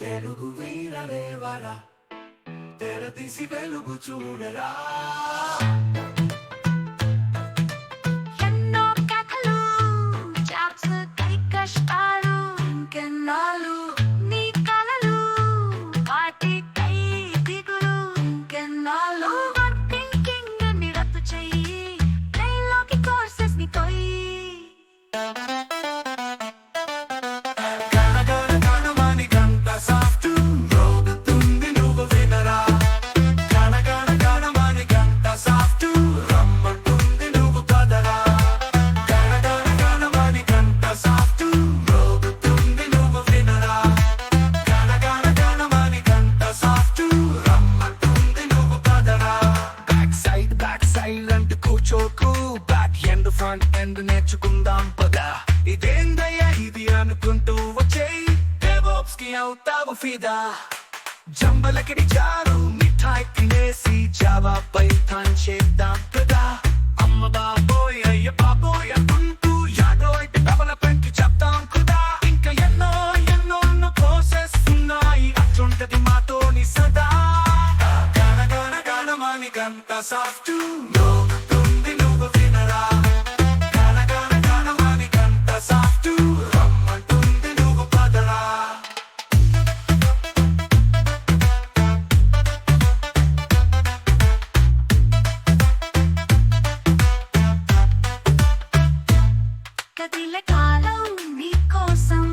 తెలుగు వీరలేవరా తెరదీసి వెలుగు చూడరా ఎన్నో కథలు చాప్స్ కై కష్టాలు ఇంకెన్నాళ్ళు నీ కలలు వాటి కై దిగులు ఇంకెన్నాళ్ళు ఓవర్ థింకింగ్ ని రద్దు చెయ్యి ప్లేలోకి కోర్సెస్ ని కొయ్యి గణమని గంట సాఫ్ట్ రోగుతుంది నువ్వు వినరా గణమని గంట సాఫ్ట్ రమ్మంటుంది నువ్వు కదరా గణమని గంట సాఫ్ట్ రోగుతుంది నువ్వు వినరా గణమని గంట సాఫ్ట్ రమ్మంటుంది నువ్వు కదరా బ్యాక్ సైడ్ అంటూ కూర్చోకు బ్యాక్ ఎండ్ ఫ్రంట్ ఎండ్ నేర్చుకుందాం పదా ఇదేందయ్యా ఇది అనుకుంటూ వచ్చేయి డెవోప్స్ కి అవుతావు ఫిదా జంబలకిడి జారు మిఠాయి తినేసి జావా పైథాన్ చేద్దాం కదా అమ్మ బాబోయ్ అయ్య బాబోయ్ అనుకుంటూ యాడో అయితే డెవలప్మెంట్ చెప్తాం కదా ఇంకా ఎన్నో ఎన్నో ప్రాసెస్ ఉన్నాయి అట్లుంటది మాతోని సదా గణమని గంట సాఫ్ట్ నోగుతుంది నువ్వు వినరా గణమని గంట సాఫ్ట్ రమ్మంటుంది నువ్వు పదరా కదిలే కాలం నీ కోసం